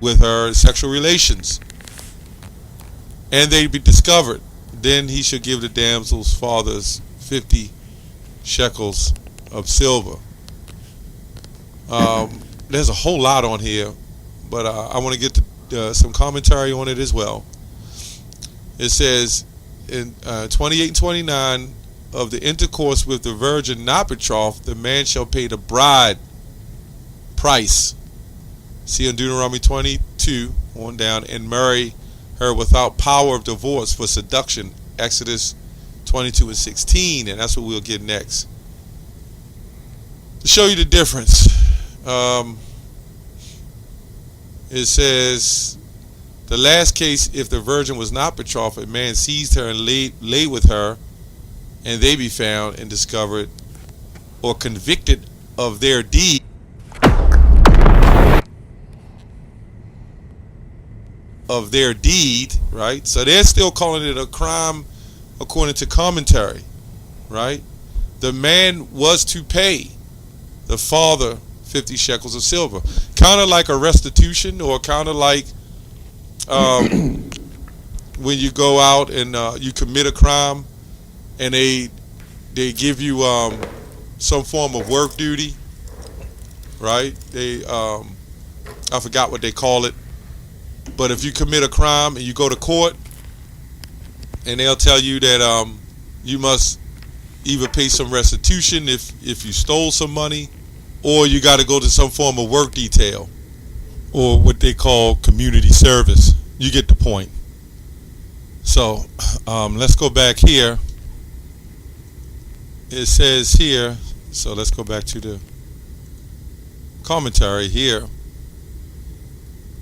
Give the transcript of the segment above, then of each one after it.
with her sexual relations, and they be discovered, then he should give the damsel's fathers 50 shekels of silver. There's a whole lot on here, but I want to get some commentary on it as well. It says in 28 and 29, of the intercourse with the virgin not betrothed, the man shall pay the bride price. See in Deuteronomy 22 on down, and marry her without power of divorce for seduction. Exodus 22 and 16, and that's what we'll get next. To show you the difference, it says, the last case, if the virgin was not betrothed, a man seized her and lay with her, and they be found and discovered or convicted of their deed, right? So they're still calling it a crime according to commentary, right? The man was to pay the father 50 shekels of silver, kind of like a restitution, or kind of like when you go out and you commit a crime, and they give you some form of work duty, right? They I forgot what they call it, but if you commit a crime and you go to court, and they'll tell you that you must either pay some restitution if you stole some money, or you got to go to some form of work detail, or what they call community service. You get the point. So let's go back here. It says here, so let's go back to the commentary here.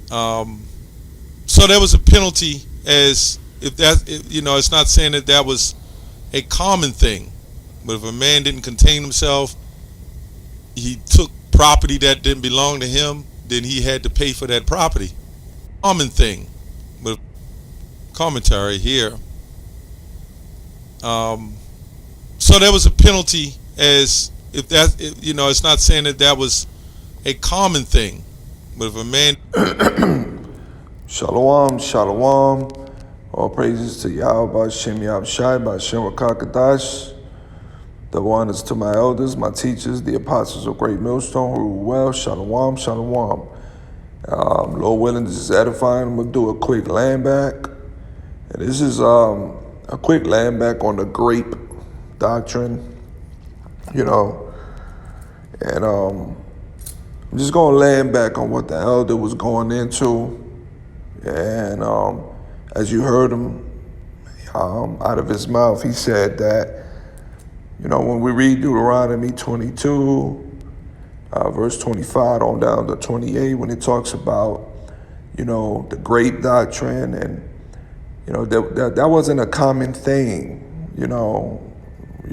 So there was a penalty, as if that, it's not saying that was a common thing, but if a man didn't contain himself, he took property that didn't belong to him, then he had to pay for that property. Common thing, but commentary here. So there was a penalty, as if that, it's not saying that was a common thing, but if a man. Shalom, shalom. All praises to Yahweh, Hashem Yahushai, Hashem Rakakadash. Double honors to my elders, my teachers, the apostles of Great Millstone, who rule well. Shalom, shalom. Lord willing, this is edifying. I'm going to do a quick land back. And this is a quick land back on the grape doctrine, and I'm just going to land back on what the elder was going into. And as you heard him out of his mouth, he said that, when we read Deuteronomy 22, verse 25 on down to 28, when it talks about, the grape doctrine, and, that wasn't a common thing, You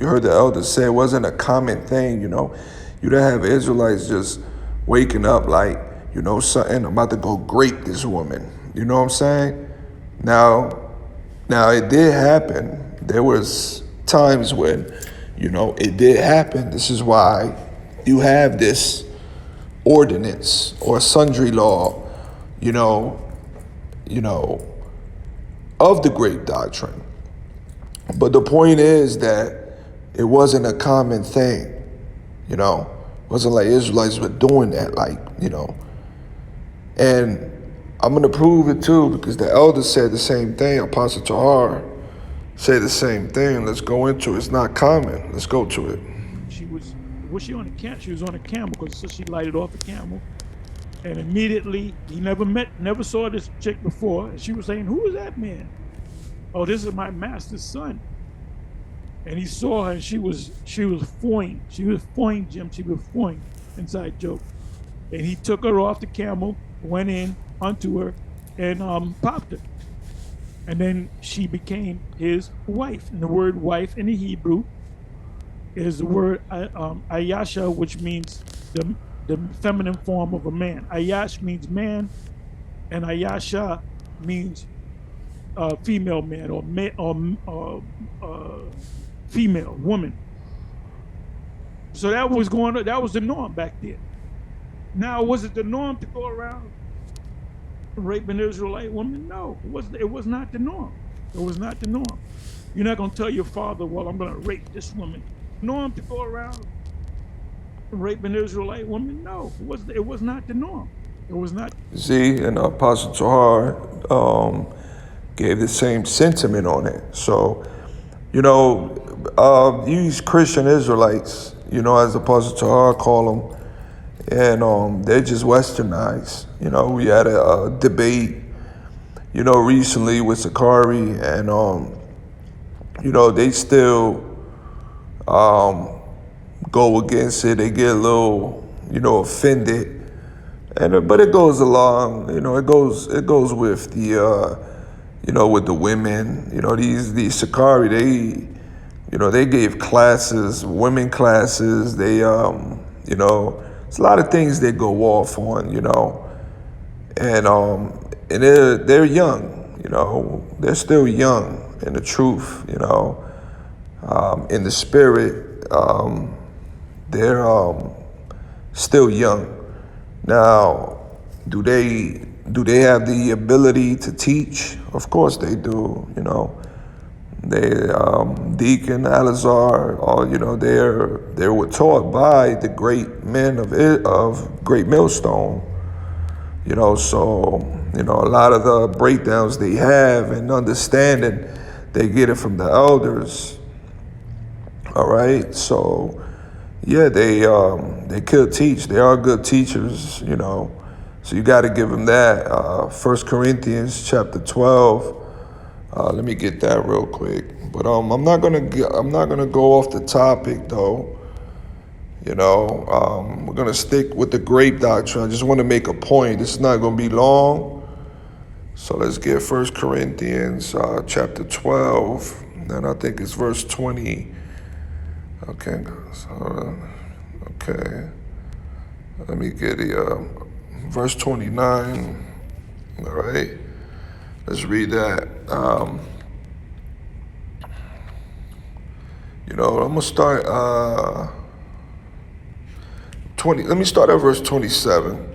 heard the elders say it wasn't a common thing, You don't have Israelites just waking up like, something, I'm about to go grape this woman. You know what I'm saying? Now it did happen. There was times when, it did happen. This is why you have this ordinance or sundry law, of the grape doctrine. But the point is that it wasn't a common thing, It wasn't like Israelites were doing that, And I'm going to prove it too, because the elders said the same thing. Apostle Tahar said the same thing. Let's go into it. It's not common. Let's go to it. Was she on a camel? She was on a camel, because so she lighted off the camel. And immediately, he never saw this chick before. And she was saying, "Who is that man?" "Oh, this is my master's son." And he saw her, and she was foying. She was foying, Jim. She was foying, inside joke. And he took her off the camel, went in unto her, and popped her. And then she became his wife. And the word wife in the Hebrew is the word ayasha, which means the feminine form of a man. Ayash means man, and ayasha means female man, or female woman. So that was going on. That was the norm back then. Now, was it the norm to go around rape an Israelite woman? No, it was not the norm. It was not the norm. You're not going to tell your father, well, I'm going to rape this woman. Norm to go around and rape an Israelite woman? No, it was not the norm. It was not. Z and Apostle Tahar gave the same sentiment on it. So, these Christian Israelites, as Apostle Tahar call them, and they're just westernized. We had a debate, recently with Sakari, and they still go against it. They get a little, offended, and but it goes along. It goes with the, with the women. These Sakari, they gave classes, women classes. They, it's a lot of things they go off on, and they're young, they're still young in the truth, in the spirit, they're still young. Now, do they have the ability to teach? Of course they do, They, Deacon Alazar, they were taught by the great men of Great Millstone. So, a lot of the breakdowns they have and understanding, they get it from the elders. All right, so yeah, they could teach. They are good teachers, So you got to give them that. 1 Corinthians chapter 12. Let me get that real quick. But I'm not gonna go off the topic though. We're gonna stick with the grape doctrine. I just want to make a point. This is not gonna be long. So let's get 1 Corinthians chapter 12, and I think it's verse 20. Okay, okay. Let me get the verse 29. All right. Let's read that. I'm gonna start 20. Let me start at verse 27.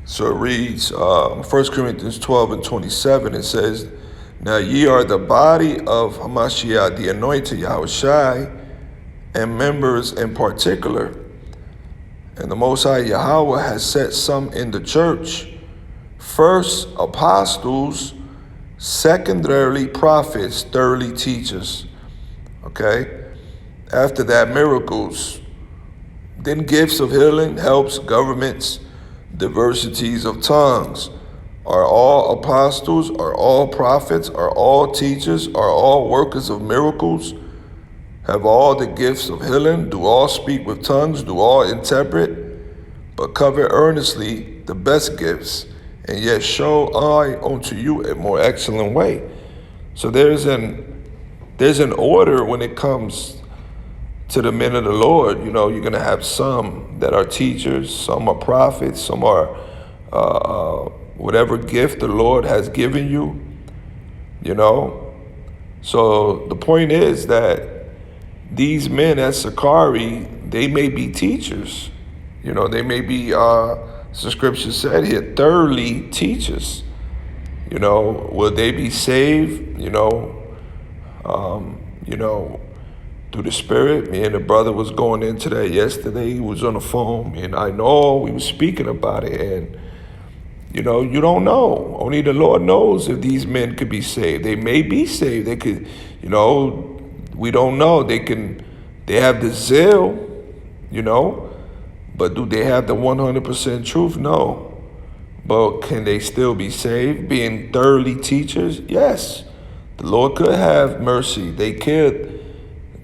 So it reads, 1 Corinthians 12 and 27. It says, "Now ye are the body of Hamashiach, the anointed Yahushai, and members in particular. And the Most High Yahweh has set some in the church, first apostles, secondarily prophets, thirdly teachers." Okay? After that, miracles. Then gifts of healing, helps, governments, diversities of tongues. Are all apostles? Are all prophets? Are all teachers? Are all workers of miracles? Have all the gifts of healing? Do all speak with tongues? Do all interpret? But covet earnestly the best gifts, and yet show I unto you a more excellent way. So there's an order when it comes to the men of the Lord. You're going to have some that are teachers, some are prophets, some are whatever gift the Lord has given you, So the point is that these men at Sakari, they may be teachers. They may be, as the scripture said here, thoroughly teachers. Will they be saved? Through the Spirit. Me and the brother was going into that yesterday. He was on the phone, and I know we were speaking about it. And, you don't know. Only the Lord knows if these men could be saved. They may be saved. They could, we don't know. They have the zeal, but do they have the 100% truth? No. But can they still be saved? Being thoroughly teachers? Yes. The Lord could have mercy. They could,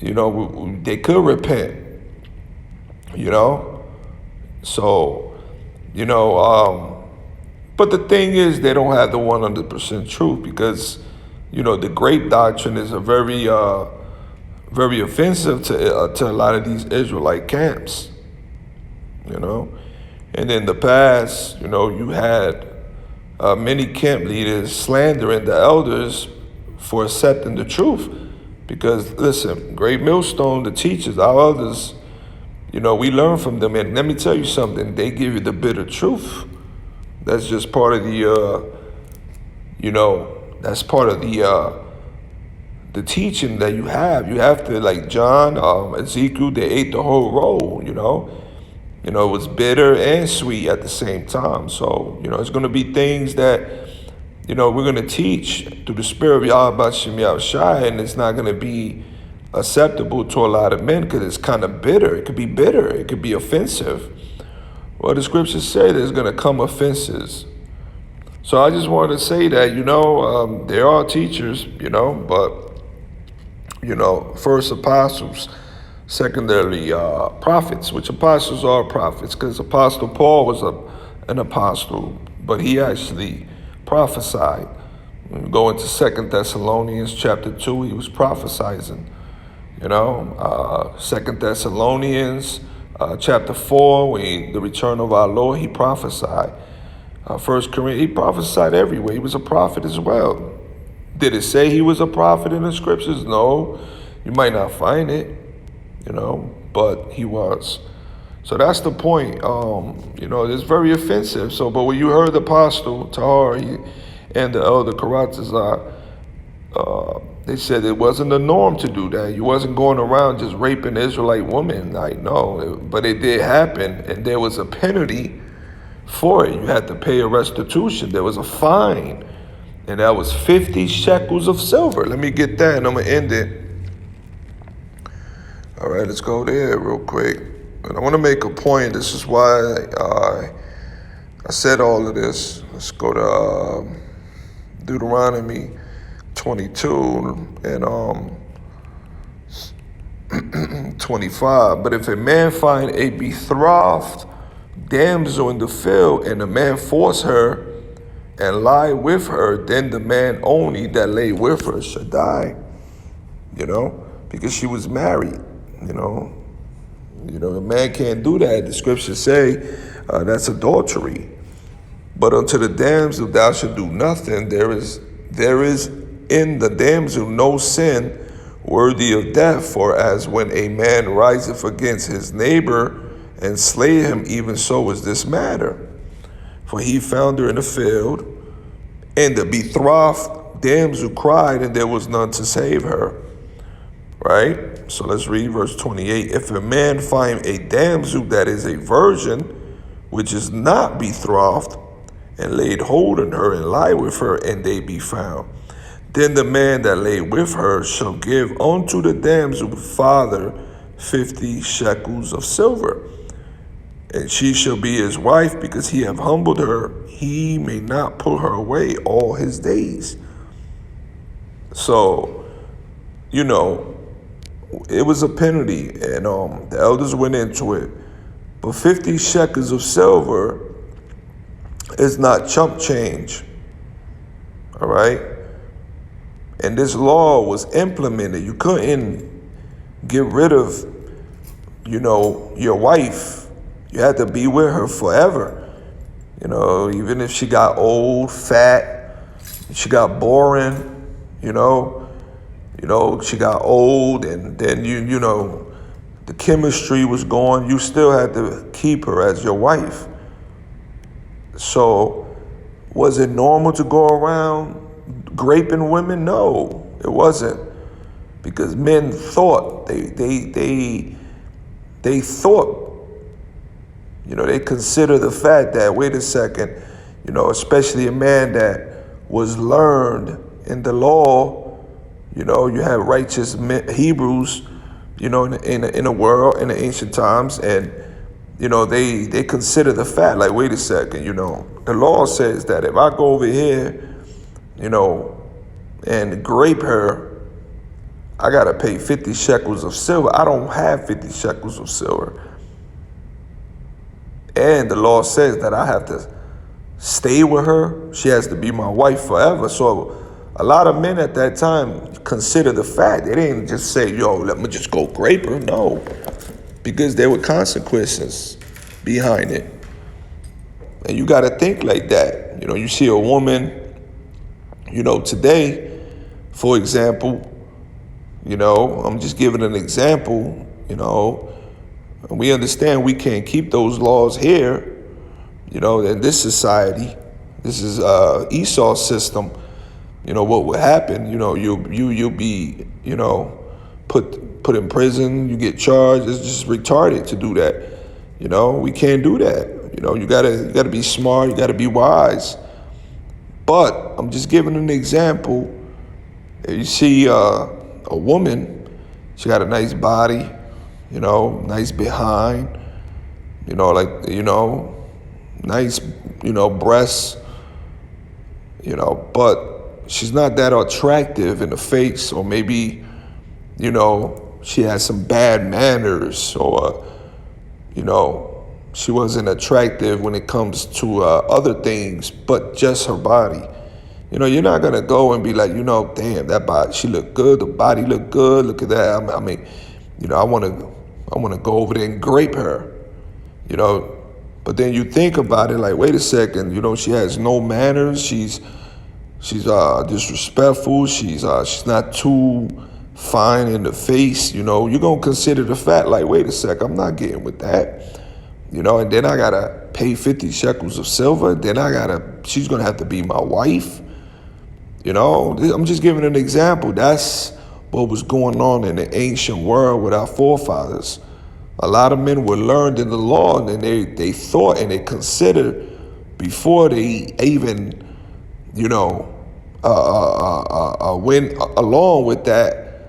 they could repent, So, but the thing is, they don't have the 100% truth because, the grape doctrine is a very, very offensive to a lot of these Israelite camps, And in the past, you had many camp leaders slandering the elders for accepting the truth. Because, listen, Great Millstone, the teachers, our elders, we learn from them. And let me tell you something, they give you the bitter truth. That's just part of that's part of the teaching that you have. You have to, like John, Ezekiel, they ate the whole roll, it was bitter and sweet at the same time. So, it's going to be things that, we're going to teach through the spirit of Yahweh Shem Yahushai, and it's not going to be acceptable to a lot of men because it's kind of bitter. It could be bitter. It could be offensive. Well, the scriptures say there's going to come offenses. So I just wanted to say that, there are teachers, but, first apostles, secondarily prophets, which apostles are prophets, because Apostle Paul was an apostle, but he actually prophesied. When we go into 2 Thessalonians chapter 2, he was prophesizing. 2 Thessalonians chapter 4, the return of our Lord, he prophesied. 1 Corinthians, he prophesied everywhere. He was a prophet as well. Did it say he was a prophet in the scriptures? No. You might not find it, but he was. So that's the point. It's very offensive. So, but when you heard the apostle Tahar and the elder Karatazar, they said it wasn't the norm to do that. You wasn't going around just raping Israelite women. But it did happen, and there was a penalty for it. You had to pay a restitution. There was a fine, and that was 50 shekels of silver. Let me get that, and I'm going to end it. All right, let's go there real quick. And I want to make a point. This is why I said all of this. Let's go to Deuteronomy 22 and 25. But if a man find a betrothed damsel in the field, and the man force her and lie with her, then the man only that lay with her shall die, because she was married, a man can't do that. The scriptures say that's adultery. But unto the damsel thou shalt do nothing. There is in the damsel no sin worthy of death. For as when a man riseth against his neighbor and slay him, even so is this matter. For he found her in the field, and the betrothed damsel cried, and there was none to save her. Right? So let's read verse 28. If a man find a damsel that is a virgin, which is not betrothed, and laid hold on her and lie with her, and they be found, then the man that lay with her shall give unto the damsel father 50 shekels of silver. And she shall be his wife, because he have humbled her. He may not put her away all his days. So, it was a penalty, and the elders went into it. But 50 shekels of silver is not chump change. All right? And this law was implemented. You couldn't get rid of, your wife. You had to be with her forever. Even if she got old, fat, she got boring, she got old, and then the chemistry was gone, you still had to keep her as your wife. So was it normal to go around graping women? No, it wasn't. Because men thought, they thought, they consider the fact that, wait a second, especially a man that was learned in the law, you have righteous Hebrews, in the world, in the ancient times, and, they consider the fact, like, wait a second, the law says that if I go over here, and grape her, I got to pay 50 shekels of silver. I don't have 50 shekels of silver. And the law says that I have to stay with her. She has to be my wife forever. So a lot of men at that time consider the fact. They didn't just say, let me just go grape her. No, because there were consequences behind it. And you got to think like that. You see a woman, today, for example, I'm just giving an example, and we understand we can't keep those laws here, In this society, this is Esau's system. What would happen? You'll be put in prison. You get charged. It's just retarded to do that. We can't do that. You gotta be smart. You gotta be wise. But I'm just giving an example. You see a woman, she got a nice body, nice behind, nice, breasts, but she's not that attractive in the face, or maybe, she has some bad manners, or, she wasn't attractive when it comes to other things, but just her body. You're not gonna go and be like, damn, that body, she look good, the body look good, look at that. I mean, I wanna go over there and grape her, But then you think about it, like, wait a second, she has no manners, she's disrespectful, she's not too fine in the face, you're gonna consider the fact, like, wait a sec, I'm not getting with that. And then I gotta pay 50 shekels of silver, she's gonna have to be my wife. I'm just giving an example. That's what was going on in the ancient world with our forefathers. A lot of men were learned in the law, and they thought and they considered before they even, went along with that,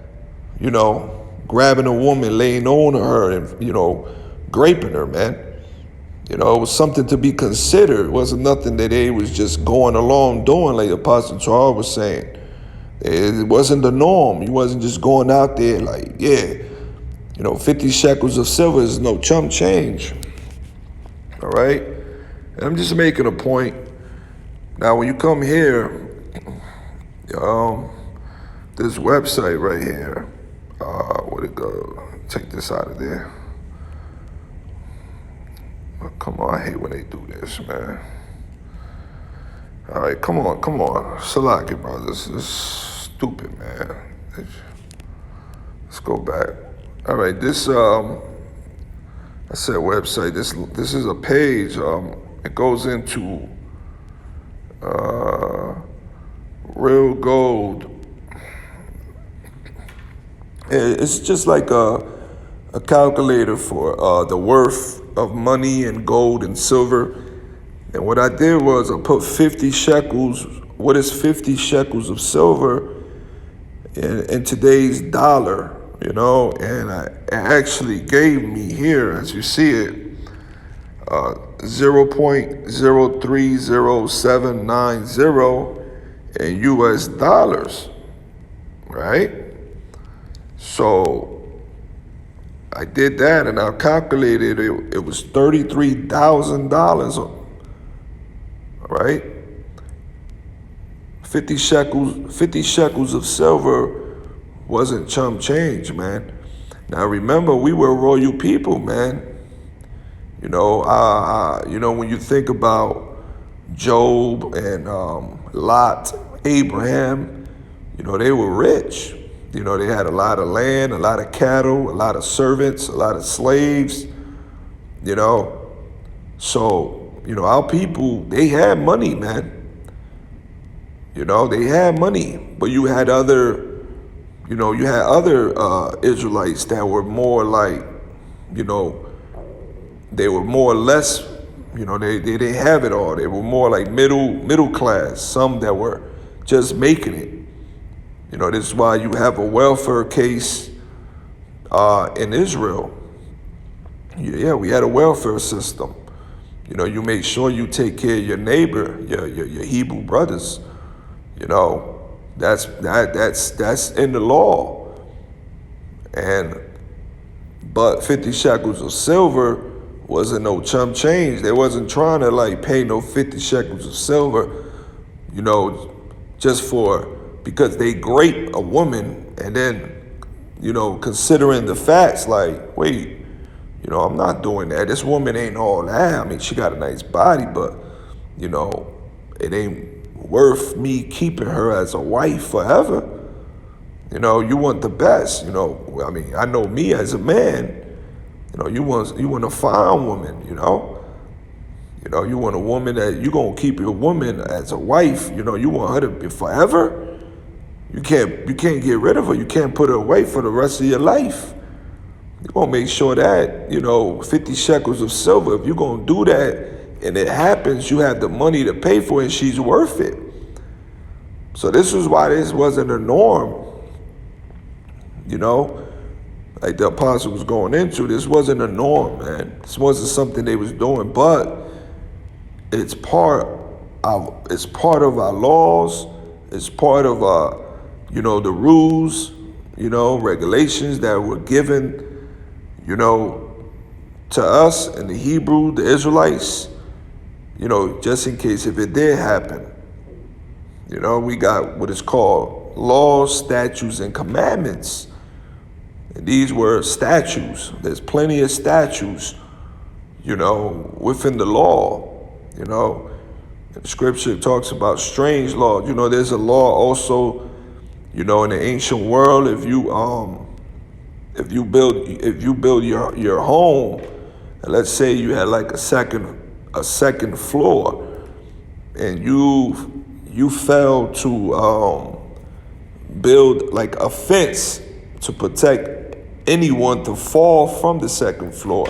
grabbing a woman, laying on her, and, graping her, man. It was something to be considered. It wasn't nothing that they was just going along doing, like Apostle Charles was saying. It wasn't the norm. You wasn't just going out there like, 50 shekels of silver is no chump change. All right? And I'm just making a point. Now, when you come here, this website right here, where'd it go? Take this out of there. Come on, I hate when they do this, man. All right, come on. Salaki, brothers. This is stupid, man. Let's go back. All right, this, I said website. This is a page. It goes into real gold. It's just like a calculator for the worth of money and gold and silver. And what I did was I put 50 shekels. What is 50 shekels of silver in today's dollar, And it actually gave me here, as you see it, 0.030790 in US dollars, right? So I did that and I calculated it was $33,000, right? 50 shekels of silver wasn't chump change, man. Now remember, we were royal people, man. When you think about Job and Lot, Abraham, they were rich. They had a lot of land, a lot of cattle, a lot of servants, a lot of slaves, So, our people, they had money, man. They had money, but you had other Israelites that were more like, they were more or less, they didn't have it all. They were more like middle class, some that were just making it. This is why you have a welfare case in Israel. Yeah, we had a welfare system. You make sure you take care of your neighbor, your Hebrew brothers. That's in the law. But 50 shekels of silver wasn't no chump change. They wasn't trying to pay no 50 shekels of silver, just because they grape a woman, and then, considering the facts, wait, I'm not doing that. This woman ain't all that. I mean, she got a nice body, but, it ain't worth me keeping her as a wife forever. You want the best, I mean, I know me as a man, you want a fine woman, You know, you want a woman that you gonna keep your woman as a wife. You know, you want her to be forever. You can't get rid of her. You can't put her away for the rest of your life. You're gonna make sure that, 50 shekels of silver, if you're gonna do that and it happens, you have the money to pay for it and she's worth it. So this is why this wasn't a norm. Like the apostle was going into, this wasn't a norm, man. This wasn't something they was doing, but it's part of our laws. It's part of the rules, regulations that were given, to us and the Hebrew, the Israelites, just in case if it did happen. We got what is called laws, statutes, and commandments. And these were statutes. There's plenty of statutes, within the law. And Scripture talks about strange laws. There's a law also, in the ancient world. If you build your home, and let's say you had like a second floor, and you failed to build like a fence to protect anyone to fall from the second floor.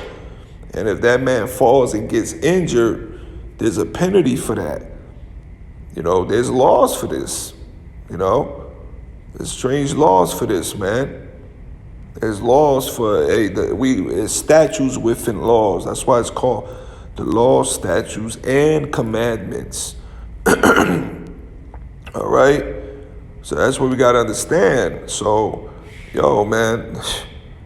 And if that man falls and gets injured, there's a penalty for that. There's laws for this. There's strange laws for this, man. There's laws for it's statutes within laws. That's why it's called the laws, statutes, and commandments. All right? So that's what we got to understand. So, man,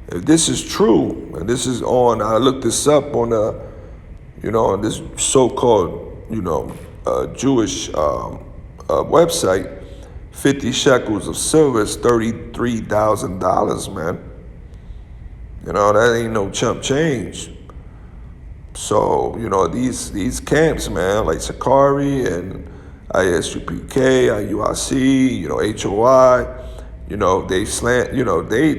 if this is true, and this is I looked this up on on this so-called, Jewish website, 50 shekels of silver is $33,000, man. That ain't no chump change. So, these camps, man, like Sakari and ISUPK, IUIC, HOI, they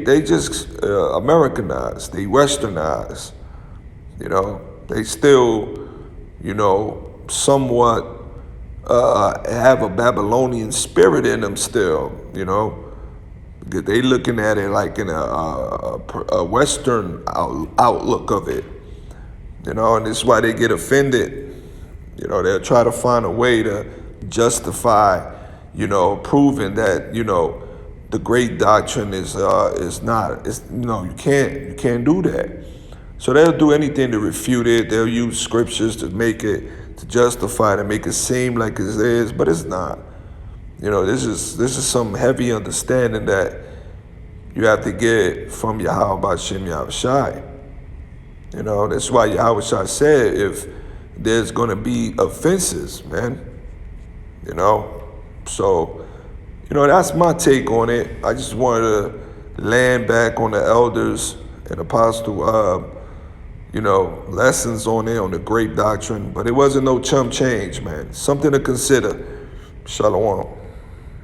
they just Americanized, they westernized, they still, somewhat have a Babylonian spirit in them still, because they looking at it like in a Western outlook of it, and this is why they get offended. They'll try to find a way to justify, proving that, the great doctrine is not, you can't do that. So they'll do anything to refute it. They'll use scriptures to make it, to justify it, and make it seem like it is, but it's not. This is some heavy understanding that you have to get from Yahweh B'Shem Yahushai. That's why Yahushai said if there's going to be offenses, man, So, that's my take on it. I just wanted to land back on the elders and apostle, lessons on it, on the great doctrine. But it wasn't no chump change, man. Something to consider. Shalom.